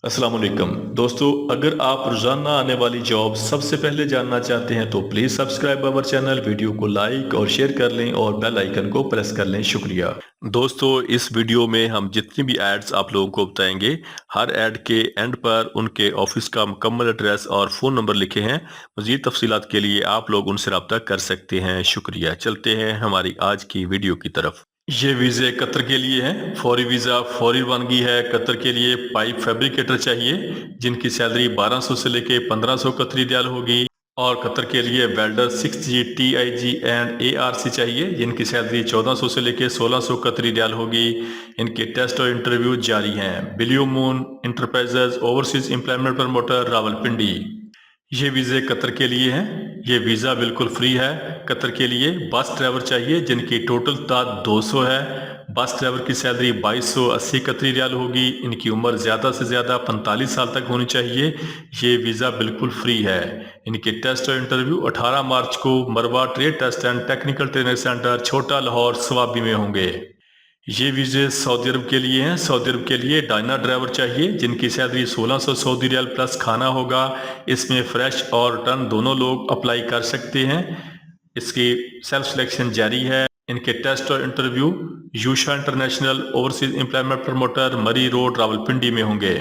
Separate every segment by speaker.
Speaker 1: अस्सलाम वालेकुम दोस्तों, अगर आप रोजाना आने वाली जॉब सबसे पहले जानना चाहते हैं तो please subscribe our channel, video को लाइक और शेयर कर लें और बेल आइकन को प्रेस कर लें। शुक्रिया दोस्तों। इस वीडियो में हम जितनी भी एड्स आप लोगों को बताएंगे, हर एड के एंड पर उनके ऑफिस का मुकम्मल एड्रेस और फ़ोन नंबर लिखे हैं। मज़ीद तफसीलात के लिए आप लोग उनसे रब्ता कर सकते हैं। शुक्रिया। चलते हैं हमारी आज की वीडियो की तरफ। ये वीज़े कतर के लिए हैं। फौरी वीज़ा फौरी रवानगी है। कतर के लिए पाइप फैब्रिकेटर चाहिए जिनकी सैलरी 1200 से लेके 1500 कतरी रियाल होगी। और कतर के लिए welder 6G TIG and ARC चाहिए जिनकी सैलरी 1400 से लेके 1600 कतरी रियाल होगी। इनके टेस्ट और इंटरव्यू जारी हैं। Blue moon enterprises overseas employment promoter Rawalpindi. ये वीज़े कतर के लिए हैं। ये वीज़ा बिल्कुल फ्री है। कतर के लिए बस ड्राइवर चाहिए जिनकी टोटल तादाद 200 है। बस ड्राइवर की सैलरी 2280 कतरी रियाल होगी। इनकी उम्र ज़्यादा से ज़्यादा 45 साल तक होनी चाहिए। ये वीज़ा बिल्कुल फ्री है। इनके टेस्ट और इंटरव्यू 18 मार्च को Marwa trade test and technical training centre Chhota Lahor Swabi में होंगे। ये वीज़े सऊदी अरब के लिए हैं। सऊदी अरब के लिए डायना ड्राइवर चाहिए जिनकी सैलरी 1600 सऊदी रियाल प्लस खाना होगा। इसमें फ्रेश और रिटर्न दोनों लोग अप्लाई कर सकते हैं। इसकी सेल्फ सिलेक्शन जारी है। इनके टेस्ट और interview Yusha international overseas employment promoter Murree road Rawalpindi में होंगे।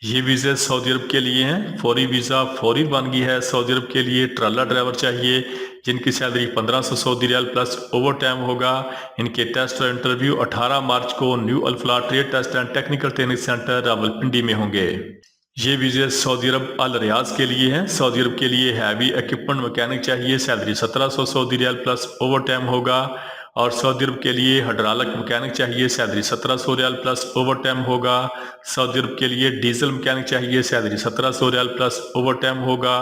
Speaker 1: ये वीज़े सऊदी अरब के लिए हैं। फौरी वीज़ा फौरी रवानगी है। सऊदी अरब के लिए ट्राला ड्राइवर चाहिए जिनकी salary 1500 Saudi riyal plus overtime होगा। इनके टेस्ट और इंटरव्यू 18 मार्च को new Alfalah trade test and technical training centre Rawalpindi में होंगे। ये वीज़े सऊदी अरब अल रियाज के लिए हैं। सऊदी अरब के लिए हैवी इक्विपमेंट मैकेनिक चाहिए। Salary 1700 Saudi riyal plus overtime होगा। और सऊदी अरब के लिए हाइड्रोलिक मैकेनिक चाहिए। Salary 1700 riyal plus overtime होगा। सऊदी अरब के लिए डीजल मैकेनिक चाहिए। Salary 1700 riyal plus overtime होगा।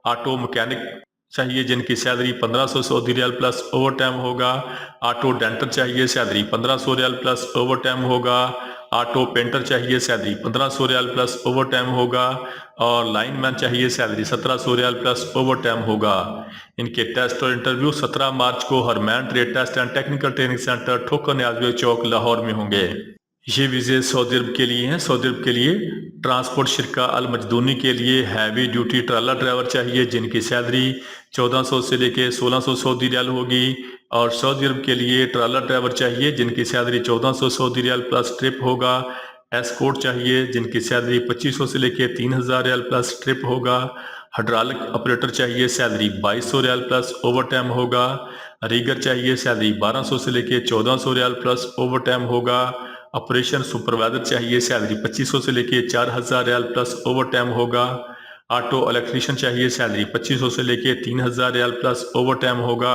Speaker 1: ऑटो मैकेनिक चाहिए जिनकी salary 1500 Saudi riyal plus overtime होगा। ऑटो डेंटर चाहिए। Salary 1500 riyal plus overtime होगा। ऑटो पेंटर चाहिए। Salary 1500 riyal plus overtime होगा। और लाइनमैन चाहिए। Salary 1700 riyal plus overtime होगा। इनके टेस्ट और इंटरव्यू 17 मार्च को Harman trade test and technical training centre Thokar Niaz चौक लाहौर में होंगे। ये वीज़े सऊदी अरब के लिए हैं। सऊदी अरब के लिए ट्रांसपोर्ट शिरका अल मजदूनी के लिए हैवी ड्यूटी ट्राला ड्राइवर चाहिए जिनकी सैलरी 1400 से लेके 1600 सऊदी रियाल होगी। और सऊदी अरब के लिए ट्राला ड्राइवर चाहिए जिनकी salary 1400 Saudi riyal plus trip होगा। एस्कॉर्ट चाहिए जिनकी सैलरी 2500 से लेके 3000 रियाल प्लस ट्रिप होगा। हाइड्रोलिक ऑपरेटर चाहिए। Salary 2200 riyal plus overtime होगा। रीगर चाहिए। सैलरी 1200 से लेके 1400 रियाल प्लस ओवर टाइम होगा। ऑपरेशन सुपरवाइजर चाहिए। सैलरी 2500 से लेके 4000 रियाल प्लस ओवर टाइम होगा। ऑटो इलेक्ट्रीशियन चाहिए। सैलरी 2500 से लेके 3000 रियाल प्लस ओवर टाइम होगा।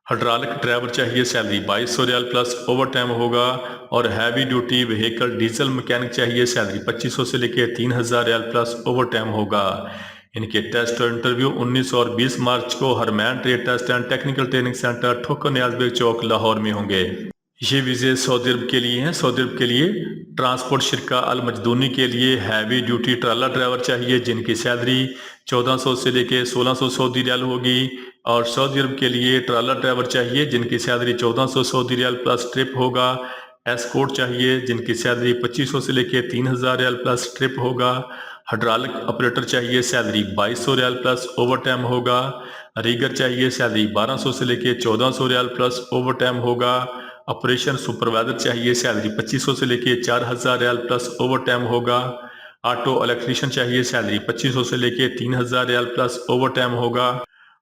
Speaker 1: हाइड्रोलिक ड्राइवर चाहिए। Salary 2200 riyal plus overtime होगा। और heavy duty vehicle diesel mechanic चाहिए। सैलरी 2500 से लेके 3000 रियाल प्लस ओवर टाइम होगा। इनके टेस्ट और इंटरव्यू 19 और 20 मार्च को Harman trade test and technical training centre Thokar Niaz चौक लाहौर में होंगे। ये वीज़े सऊदी अरब के लिए हैं। सऊदी अरब के लिए ट्रांसपोर्ट शिरका अल मजदूनी के लिए हैवी ड्यूटी ट्राला ड्राइवर चाहिए जिनकी सैलरी 1400 से लेके 1600 सऊदी रियाल होगी। और सऊदी अरब के लिए ट्राला ड्राइवर चाहिए जिनकी salary 1400 Saudi riyal plus trip होगा। एस्कॉर्ट चाहिए जिनकी सैलरी 2500 से लेके 3000 रियाल प्लस ट्रिप होगा। हाइड्रोलिक ऑपरेटर चाहिए। Salary 2200 riyal plus overtime होगा। रीगर चाहिए। सैलरी 1200 से लेके 1400 रियाल प्लस ओवर टाइम होगा। ऑपरेशन सुपरवाइजर चाहिए। सैलरी 2500 से लेके 4000 रियाल प्लस ओवर टाइम होगा। ऑटो इलेक्ट्रीशियन चाहिए। सैलरी 2500 से लेके 3000 रियाल प्लस ओवर टाइम होगा।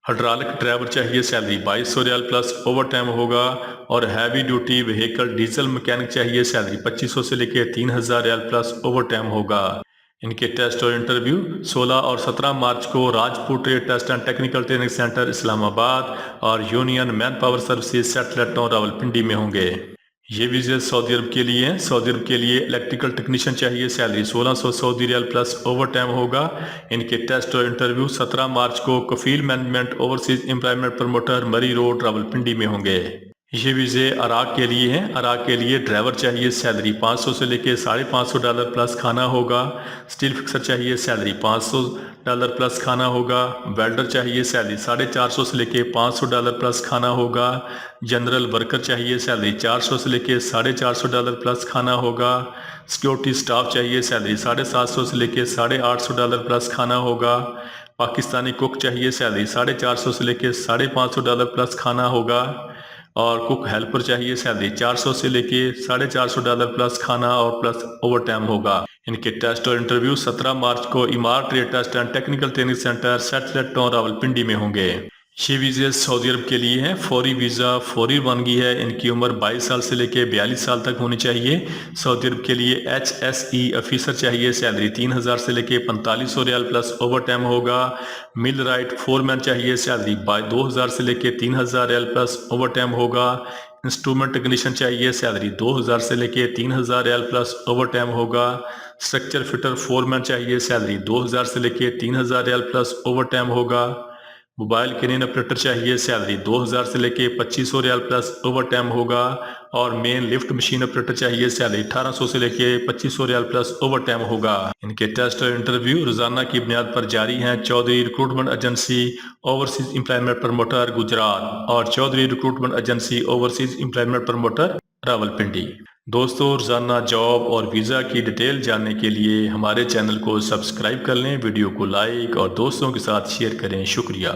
Speaker 1: हाइड्रोलिक ड्राइवर चाहिए। Salary 2200 riyal plus overtime होगा। और heavy duty vehicle diesel mechanic चाहिए। सैलरी 2500 से लेके 3000 रियाल प्लस ओवर टाइम होगा। इनके टेस्ट और इंटरव्यू 16 और 17 मार्च को Rajpur trade test and technical training centre Islamabad और union manpower services satellite town Rawalpindi में होंगे। ये वीज़े सऊदी अरब के लिए हैं। सऊदी अरब के लिए इलेक्ट्रिकल टेक्नीशियन चाहिए। Salary 1600 Saudi riyal plus overtime होगा। इनके टेस्ट और इंटरव्यू 17 मार्च को Kafeel management overseas employment promoter Murree road Rawalpindi में होंगे। ये वीज़े इराक के लिए हैं। इराक के लिए ड्राइवर चाहिए, सैलरी 500 से लेके $550 प्लस खाना होगा। स्टील फिक्सर चाहिए, सैलरी $500 प्लस खाना होगा। वेल्डर चाहिए, सैलरी $450 से लेके $500 प्लस खाना होगा। जनरल वर्कर चाहिए, सैलरी 400 से लेके $450 प्लस खाना होगा। सिक्योरिटी स्टाफ चाहिए, सैलरी 750 से लेके $850 प्लस खाना होगा। पाकिस्तानी कुक चाहिए, सैलरी 450 से लेके $550 प्लस खाना होगा। और कुक हेल्पर चाहिए, सैलरी 400 से लेके $450 प्लस खाना और प्लस ओवर टाइम होगा। इनके टेस्ट और इंटरव्यू 17 मार्च को Imar trade test and technical training centre satellite town Rawalpindi में होंगे। ये वीज़े सऊदी अरब के लिए हैं। फौरी वीज़ा फौरी रवानगी है। इनकी उम्र 22 साल से लेके 42 साल तक होनी चाहिए। सऊदी अरब के लिए HSE ऑफिसर चाहिए, सैलरी 3000 से लेके 4500 रियाल प्लस ओवर टाइम होगा। मिल राइट फोरमैन चाहिए, सैलरी 2000 से लेके 3000 रियाल प्लस ओवर टाइम होगा। इंस्ट्रूमेंट टेक्नीशियन चाहिए, सैलरी 2000 से लेके 3000 रियाल प्लस ओवर टाइम होगा। स्ट्रक्चर फिटर फोरमैन चाहिए, सैलरी 2000 से लेके 3000 रियाल प्लस ओवर टाइम होगा। मोबाइल क्रेन ऑपरेटर चाहिए, सैलरी 2000 से लेके 2500 रियाल प्लस ओवर टाइम होगा। और मेन लिफ्ट मशीन ऑपरेटर चाहिए, सैलरी 1800 से लेके 2500 रियाल प्लस ओवर टाइम होगा। इनके टेस्ट और इंटरव्यू रोजाना की बुनियाद पर जारी हैं। Chaudhary recruitment agency overseas employment promoter Gujrat और Chaudhary recruitment agency overseas employment promoter Rawalpindi. दोस्तों, रोजाना जॉब और वीज़ा की डिटेल जानने के लिए हमारे चैनल को सब्सक्राइब कर लें, वीडियो को लाइक और दोस्तों के साथ शेयर करें। शुक्रिया।